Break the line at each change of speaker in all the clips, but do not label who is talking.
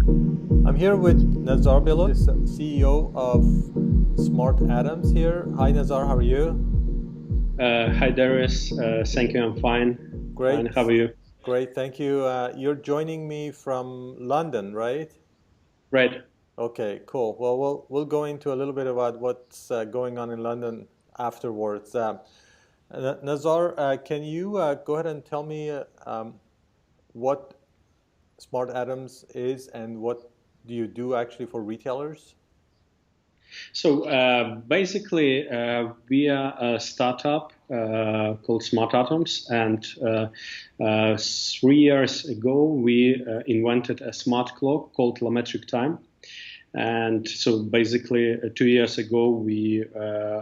I'm here with Nazar Bilot, CEO of Smart Atoms here. Hi Nazar, how are you?
Hi Darius, thank you. I'm fine.
Great,
Fine. How are you?
great, thank you. You're joining me from London, right?
Right.
Okay, cool. Well, we'll go into a little bit about what's going on in London afterwards. Nazar, can you go ahead and tell me what Smart Atoms is and what do you do actually for retailers?
So basically, we are a startup called Smart Atoms, and 3 years ago we invented a smart clock called Telemetric Time. And so basically, 2 years ago we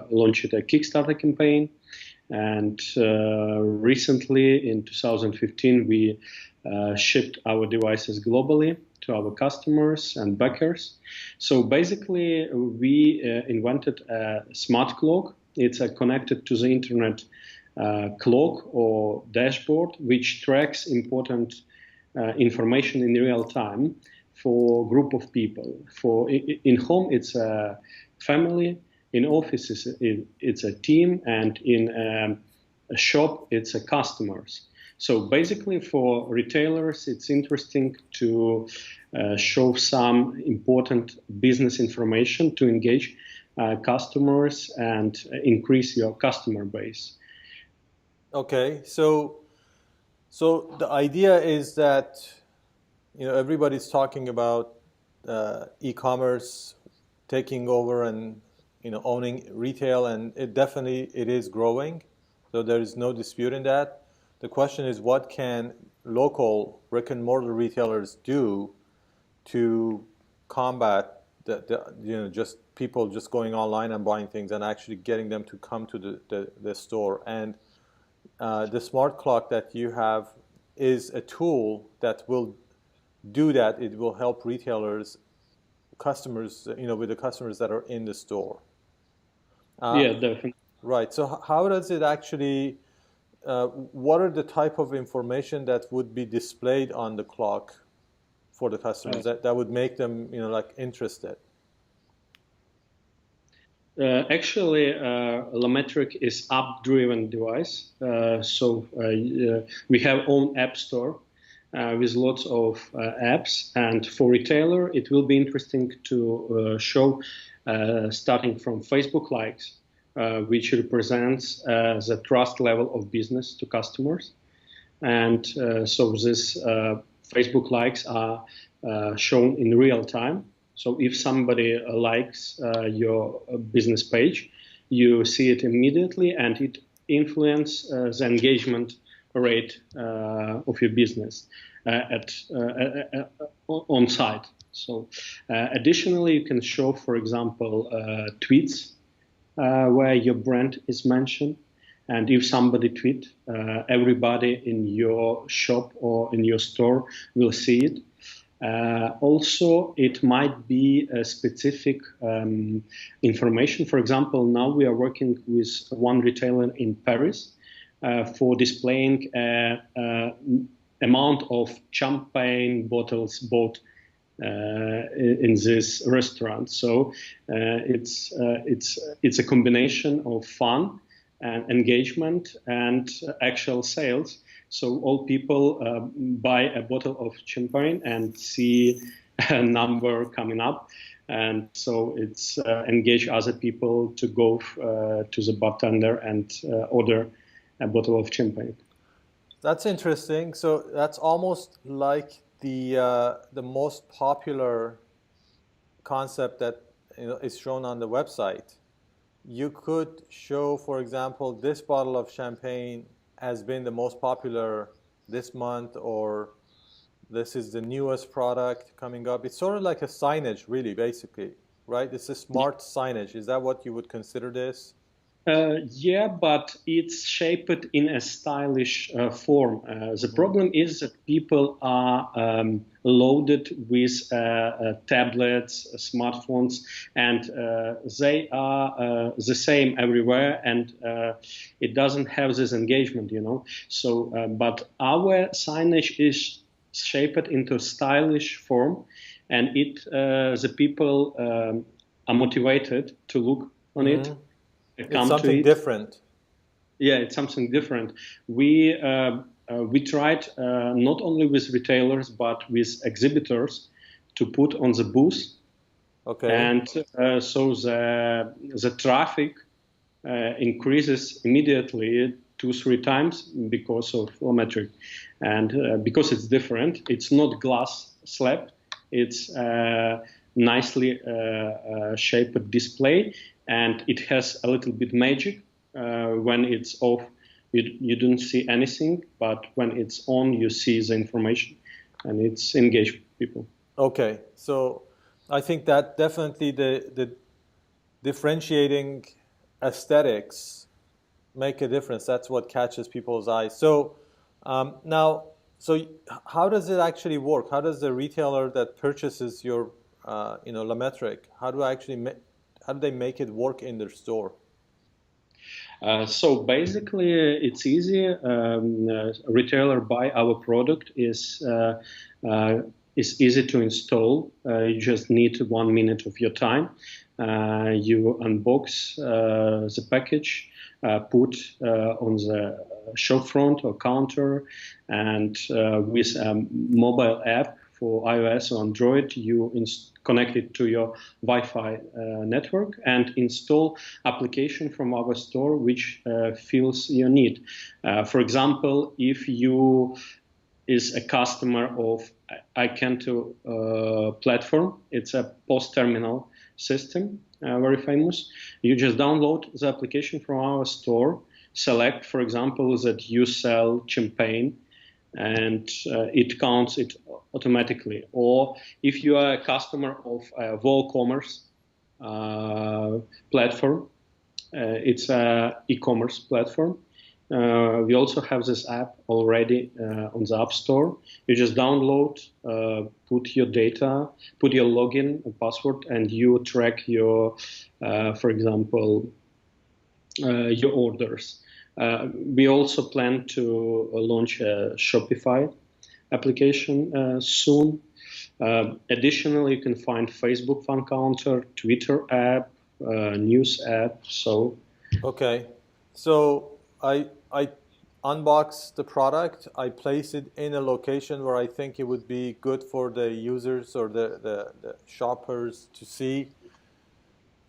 launched a Kickstarter campaign, and recently in 2015 we shipped our devices globally to our customers and backers. So basically, we invented a smart clock. It's a connected to the internet clock or dashboard, which tracks important information in real time for a group of people. For in home, it's a family. In offices, it's a team, and in a shop, it's a customers. So basically, for retailers, it's interesting to show some important business information to engage customers and increase your customer base.
Okay, so the idea is that everybody's talking about e-commerce taking over and owning retail, and it is growing. So there is no dispute in that. The question is, what can local brick and mortar retailers do to combat just people just going online and buying things and actually getting them to come to the store? And the smart clock that you have is a tool that will do that. It will help retailers, customers, with the customers that are in the store.
Yeah, definitely.
Right. So how does it actually? What are the type of information that would be displayed on the clock for the customers that would make them, like interested?
Actually, Lametric is app-driven device. We have own app store with lots of apps. And for retailer, it will be interesting to show starting from Facebook likes, which represents the trust level of business to customers. And so this Facebook likes are shown in real time. So if somebody likes your business page, you see it immediately, and it influences the engagement rate of your business on site. So additionally, you can show, for example, tweets where your brand is mentioned. And if somebody tweet, everybody in your shop or in your store will see it. Also, it might be a specific information. For example, now we are working with one retailer in Paris for displaying amount of champagne bottles bought in this restaurant. So it's a combination of fun and engagement and actual sales. So all people buy a bottle of champagne and see a number coming up, and so it's engage other people to go to the bartender and order a bottle of champagne.
That's interesting. So that's almost like the most popular concept that is shown on the website. You could show, for example, this bottle of champagne has been the most popular this month, or this is the newest product coming up. It's sort of like a signage, really, basically, right? It's a smart signage. Is that what you would consider this?
Yeah, but it's shaped in a stylish form. The problem is that people are loaded with tablets, smartphones, and they are the same everywhere, and it doesn't have this engagement, So, but our signage is shaped into stylish form, and the people are motivated to look on it,
It's
come to
something
it.
different.
Yeah, it's something different. We tried not only with retailers but with exhibitors to put on the booth, and so the traffic increases immediately 2-3 times because of Lometric, and because it's different. It's not glass slab. It's nicely shaped display, and it has a little bit magic. When it's off, you don't see anything, but when it's on, you see the information, and it's engaged people.
Okay, so I think that definitely the differentiating aesthetics make a difference. That's what catches people's eyes. So now, so how does it actually work? How does the retailer that purchases your, Lometric, how do they make it work in their store?
So basically, it's easy. A retailer buy our product is easy to install. You just need 1 minute of your time. You unbox the package, put on the shop front or counter, and with a mobile app for iOS or Android, you connect it to your Wi-Fi network and install application from our store which fills your need. For example, if you is a customer of iCanto platform, it's a post-terminal system, very famous. You just download the application from our store, select, for example, that you sell champagne, and it counts it automatically. Or if you are a customer of a WooCommerce platform, it's an e-commerce platform. We also have this app already on the App Store. You just download, put your data, put your login and password, and you track your, for example, your orders. We also plan to launch a Shopify application soon. Additionally, you can find Facebook fan counter, Twitter app, news app. So
okay, so I unbox the product. I place it in a location where I think it would be good for the users or the shoppers to see.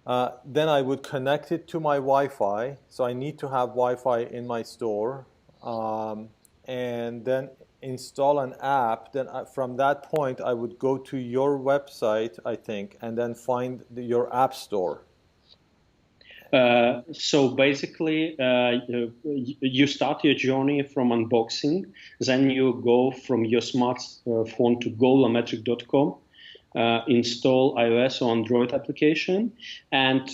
Then I would connect it to my Wi-Fi. So I need to have Wi-Fi in my store, and then install an app. Then from that point, I would go to your website, I think, and then find your app store.
So basically, you start your journey from unboxing, then you go from your smartphone to golometric.com, install iOS or Android application, and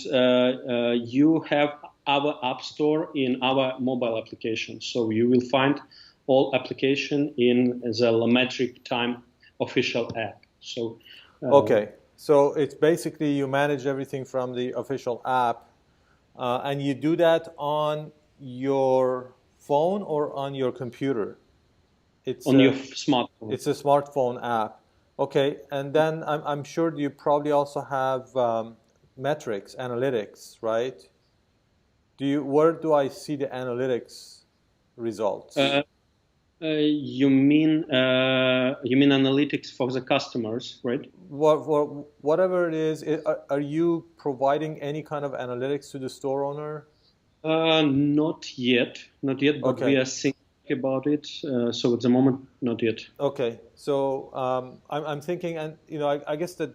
you have our app store in our mobile application. So you will find all application in the Lometric Time official app. So
okay, so it's basically you manage everything from the official app. And you do that on your phone or on your computer? It's
on your smartphone.
It's a smartphone app. Okay, and then I'm sure you probably also have metrics, analytics, right? Where do I see the analytics results?
You mean analytics for the customers, right?
Whatever it is, are you providing any kind of analytics to the store owner?
Not yet, but
okay.
We are thinking about it. So at the moment, not yet.
Okay, so I'm thinking, and I guess that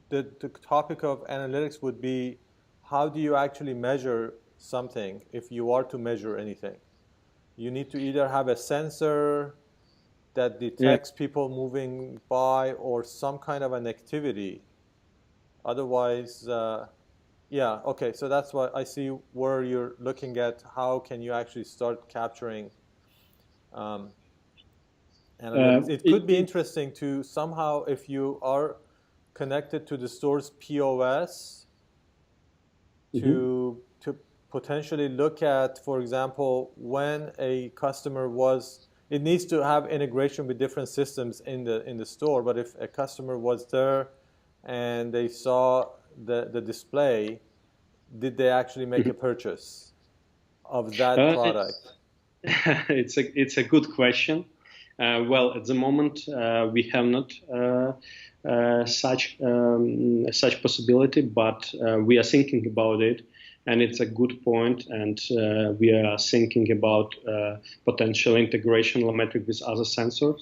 the topic of analytics would be, how do you actually measure something if you are to measure anything? You need to either have a sensor that detects people moving by or some kind of an activity. Otherwise, okay, so that's what I see where you're looking at. How can you actually start capturing analytics? It could be interesting to somehow, if you are connected to the store's POS, to potentially look at, for example, when a customer was it needs to have integration with different systems in the store. But if a customer was there and they saw the display, did they actually make a purchase of that product?
It's a good question. Well, at the moment, we have not such possibility, but we are thinking about it, and it's a good point. And we are thinking about potential integration Lometric with other sensors.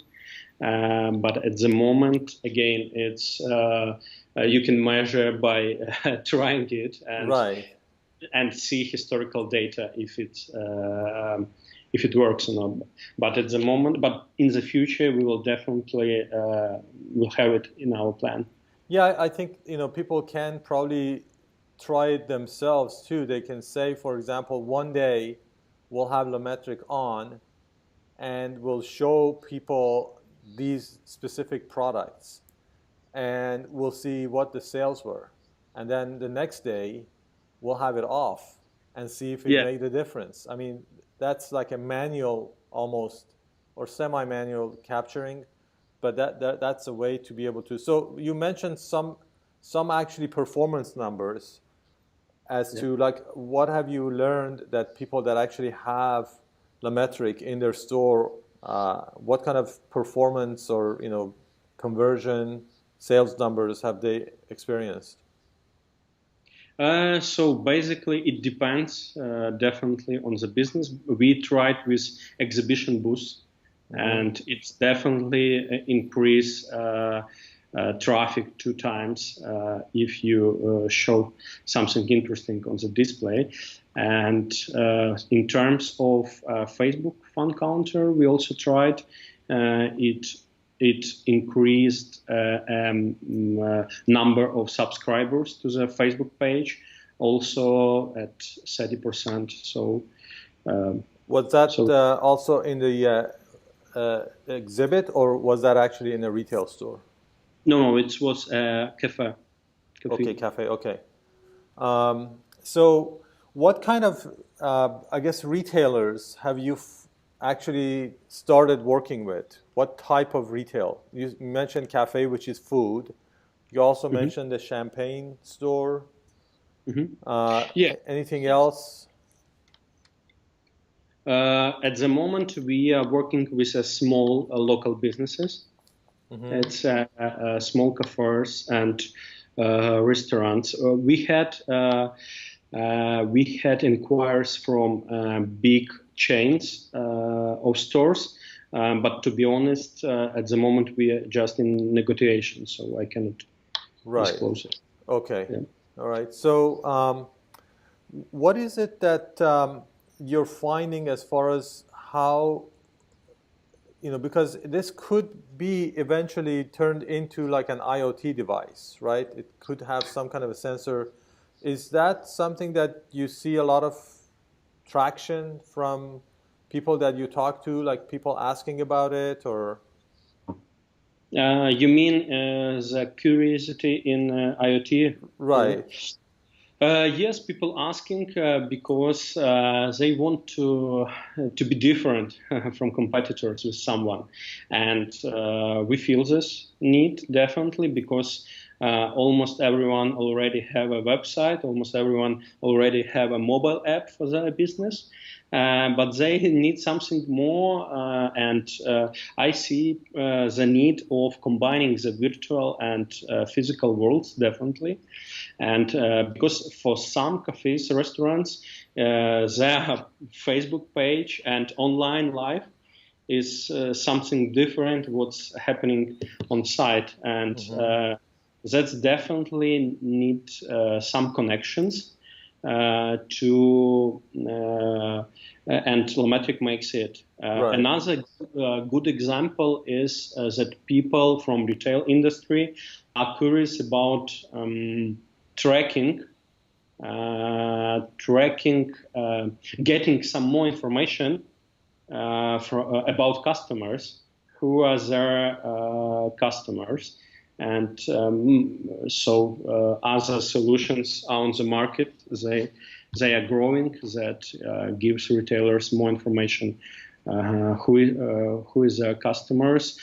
But at the moment, again, it's you can measure by trying it and see historical data if it works or not. But at the moment, but in the future, we will definitely will have it in our plan.
Yeah, I think people can probably try it themselves too. They can say, for example, one day we'll have Lometric on, and we'll show people these specific products, and we'll see what the sales were, and then the next day we'll have it off and see if it made a difference. I mean, that's like a manual almost, or semi-manual capturing, but that's a way to be able to. So you mentioned some actually performance numbers as to like what have you learned that people that actually have Lometric in their store, what kind of performance or conversion sales numbers have they experienced?
So basically, it depends definitely on the business. We tried with exhibition booths, and it's definitely increase traffic 2 times if you show something interesting on the display. And in terms of Facebook fan counter, we also tried. It increased number of subscribers to the Facebook page, also at 30%. So
was that also in the exhibit, or was that actually in a retail store?
No, it was a cafe.
Okay, cafe. Okay. So, what kind of, I guess, retailers have you actually started working with? What type of retail? You mentioned cafe, which is food. You also mentioned the champagne store. Anything else?
At the moment, we are working with a small local businesses. It's small cafes and restaurants. We had inquiries from big chains of stores, but to be honest, at the moment we are just in negotiation, so I cannot disclose it.
Okay. Yeah. All right. So, what is it that you're finding as far as how, because this could be eventually turned into like an IoT device, right? It could have some kind of a sensor. Is that something that you see a lot of traction from people that you talk to, like people asking about it, or?
You mean the curiosity in IoT?
Right.
Yes, people asking because they want to be different from competitors with someone, and we feel this need definitely because almost everyone already have a website, almost everyone already have a mobile app for their business, but they need something more, and I see the need of combining the virtual and physical worlds definitely. And because for some cafes, restaurants, their Facebook page and online live is something different what's happening on site, and that's definitely need some connections to, and Lometric makes it. Another good example is that people from retail industry are curious about tracking, getting some more information about customers, who are their customers, and so other solutions are on the market. They are growing. That gives retailers more information who is their customers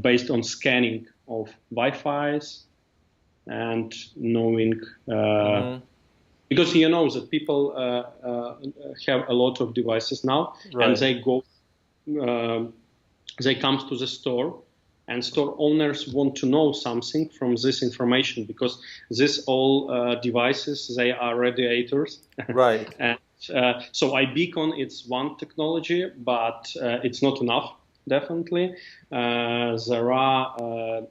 based on scanning of Wi-Fi's and knowing because you know that people have a lot of devices now,
Right.
and they come to the store, and store owners want to know something from this information because these all devices, they are radiators.
Right.
And so iBeacon, it's one technology, but it's not enough, definitely. There are,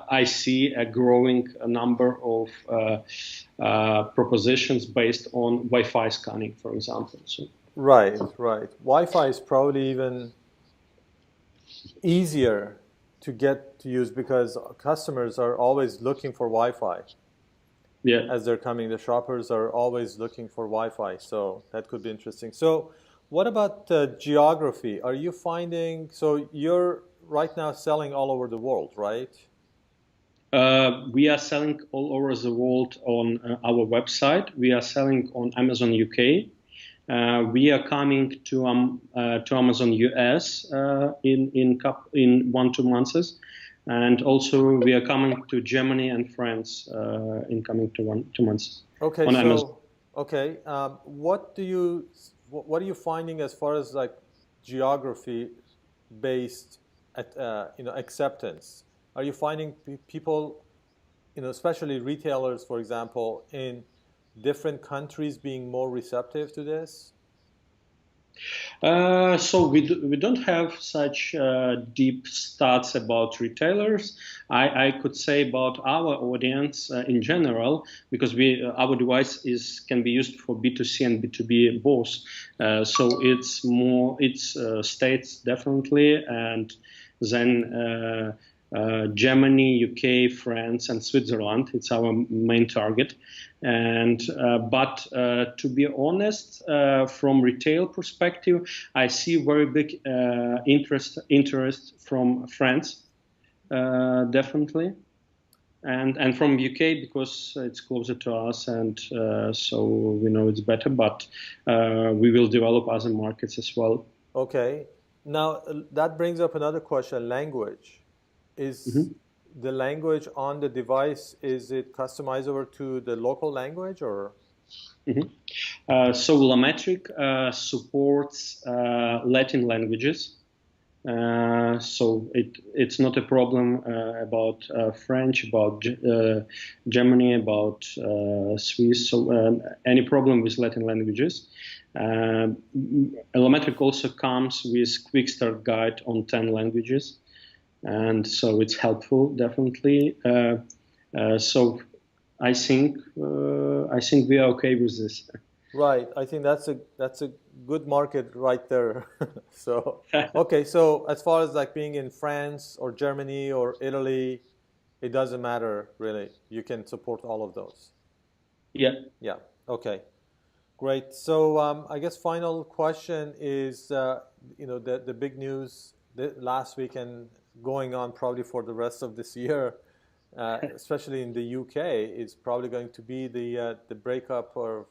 I see a growing number of propositions based on Wi-Fi scanning, for example. So.
Right. Wi-Fi is probably even easier to get to use because customers are always looking for Wi-Fi.
Yeah.
As they're coming, the shoppers are always looking for Wi-Fi, so that could be interesting. So what about geography? Are you finding, so you're right now selling all over the world, right?
We are selling all over the world on our website. We are selling on Amazon UK. We are coming to Amazon US in 1-2 months, and also we are coming to Germany and France in coming to 1-2 months.
Okay,
on
so
Amazon.
okay, what are you finding as far as like geography based acceptance? Are you finding people, especially retailers, for example, in different countries being more receptive to this?
So we don't have such deep stats about retailers. I could say about our audience in general, because our device can be used for B2C and B2B both. So it's states definitely, and then Germany, UK, France, and Switzerland. It's our main target. And but to be honest, from retail perspective, I see very big interest from France, definitely, and from UK because it's closer to us, and so we know it's better. But we will develop other markets as well.
Okay. Now that brings up another question: language. Is the language on the device, is it customized over to the local language or?
So Lametric supports Latin languages. So it's not a problem about French, about Germany, about Swiss. So any problem with Latin languages. Lametric also comes with quick start guide on 10 languages. And so it's helpful, definitely. So I think we are okay with this.
Right. I think that's a good market right there. So okay. So as far as like being in France or Germany or Italy, it doesn't matter really. You can support all of those.
Yeah.
Yeah. Okay. Great. So I guess final question is the big news last week and going on probably for the rest of this year, especially in the UK, is probably going to be the breakup of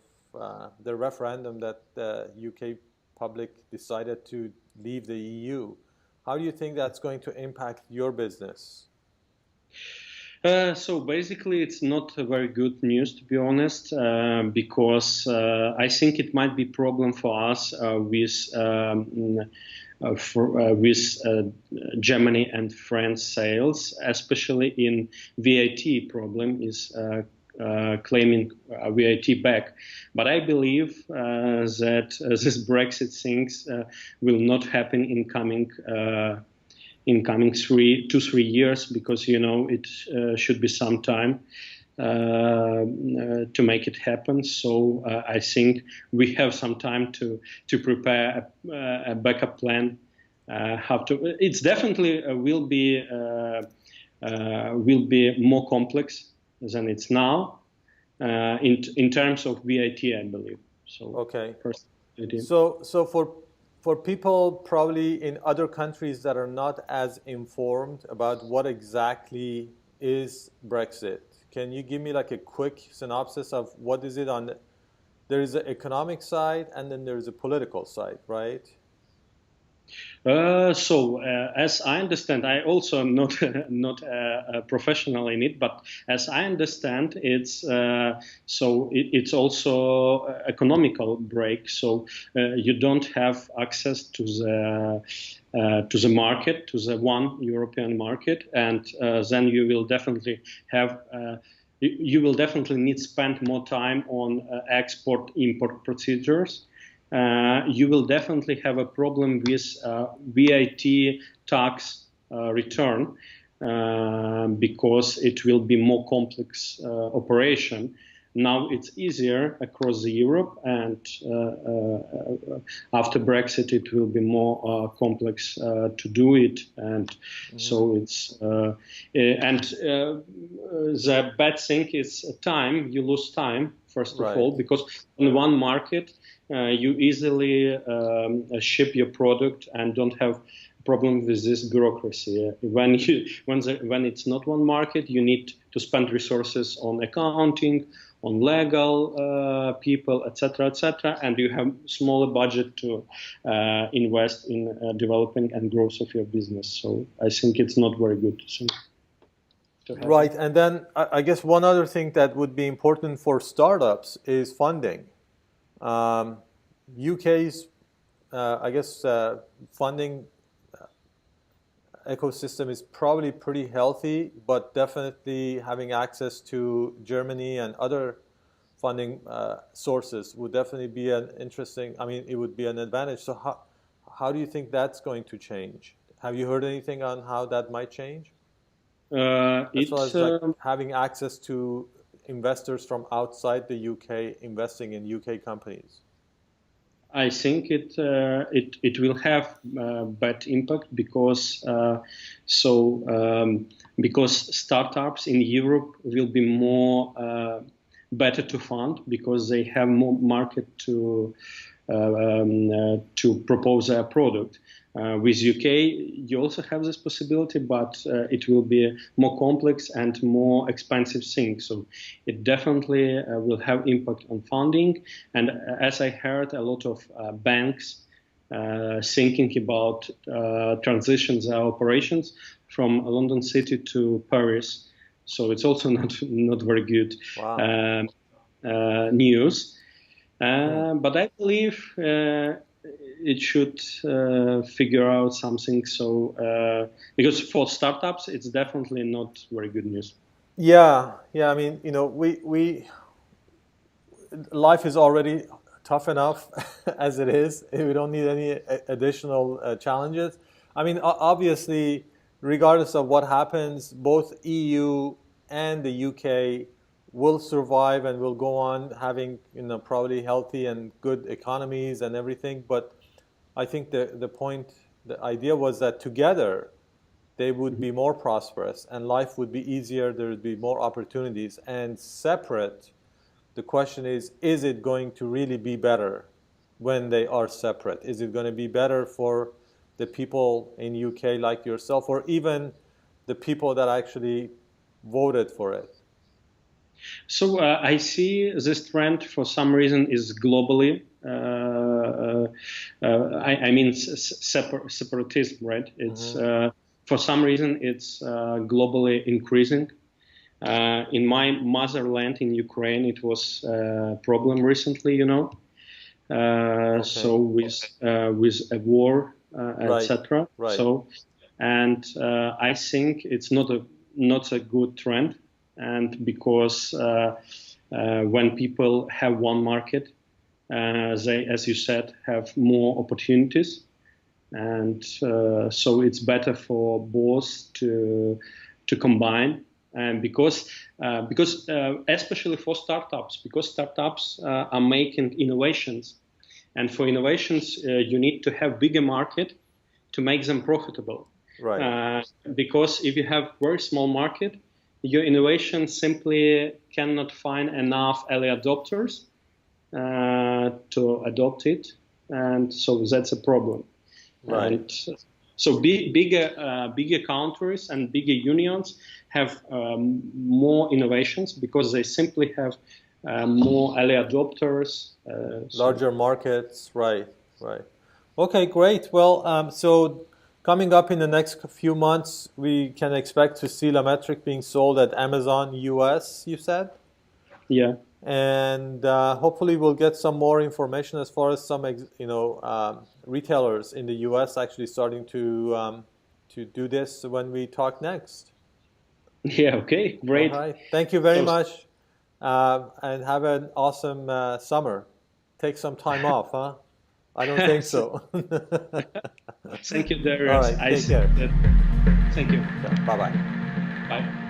the referendum that the UK public decided to leave the EU. How do you think that's going to impact your business?
So basically, it's not a very good news, to be honest, because I think it might be a problem for us with Germany and France sales, especially in VAT problem is claiming VAT back. But I believe that this Brexit things will not happen in coming 2-3 years, because it should be some time to make it happen. So I think we have some time to prepare a backup plan. It's definitely will be more complex than it's now in terms of VAT, I believe. So
okay.
First,
so for people probably in other countries that are not as informed about what exactly is Brexit, can you give me like a quick synopsis of what is it on? There is an economic side and then there is a political side, right?
As I understand, I also am not not a professional in it, but as I understand, it's also economical break. So you don't have access to the market, to the one European market, and then you will definitely have. You will definitely need to spend more time on export-import procedures. You will definitely have a problem with VAT tax return because it will be more complex operation. Now it's easier across the Europe, and after Brexit, it will be more complex to do it. And so it's the bad thing is time. You lose time first of all, because in one market you easily ship your product and don't have problem with this bureaucracy. When it's not one market, you need to spend resources on accounting, on legal people, etc., etc., and you have smaller budget to invest in developing and growth of your business. So I think it's not very good.
Right, and then I guess one other thing that would be important for startups is funding. UK's, I guess, funding ecosystem is probably pretty healthy, but definitely having access to Germany and other funding sources would definitely be an interesting, I mean, it would be an advantage. So how do you think that's going to change? Have you heard anything on how that might change? As well as like having access to investors from outside the UK investing in UK companies.
I think it will have bad impact because because startups in Europe will be more better to fund because they have more market to propose their product. With UK, you also have this possibility, but it will be more complex and more expensive thing. So it definitely will have impact on funding. And as I heard, a lot of banks thinking about transitions their operations from London City to Paris. So it's also not very good news. But I believe it should figure out something. So because for startups, it's definitely not very good news.
Yeah. I mean, life is already tough enough as it is. We don't need any additional challenges. I mean, obviously, regardless of what happens, both EU and the UK will survive and will go on having, probably healthy and good economies and everything. But I think the idea was that together they would be more prosperous and life would be easier. There would be more opportunities. And separate, the question is it going to really be better when they are separate? Is it going to be better for the people in UK like yourself, or even the people that actually voted for it?
So I see this trend for some reason is globally. I mean separatism, right? It's for some reason it's globally increasing. In my motherland in Ukraine, it was a problem recently, So with a war, etc.
Right.
So, and I think it's not a good trend. And because when people have one market, they, as you said, have more opportunities, and so it's better for both to combine. And because especially for startups, because startups are making innovations, and for innovations you need to have bigger market to make them profitable.
Right.
Because if you have very small market, your innovation simply cannot find enough early adopters to adopt it, and so that's a problem.
Right.
And so bigger countries and bigger unions have more innovations because they simply have more early adopters.
Larger markets, right. Okay, great. Well, so coming up in the next few months, we can expect to see Lametric being sold at Amazon US, you said?
Yeah.
And hopefully we'll get some more information as far as some retailers in the US actually starting to do this when we talk next.
Yeah. Okay.
All
Great.
right. Thank you very
So
much, and have an awesome summer. Take some time off, huh? I don't think so.
thank you,
All
Darius.
right.
I
Take
see
care.
that. Thank you.
Bye bye.
Bye.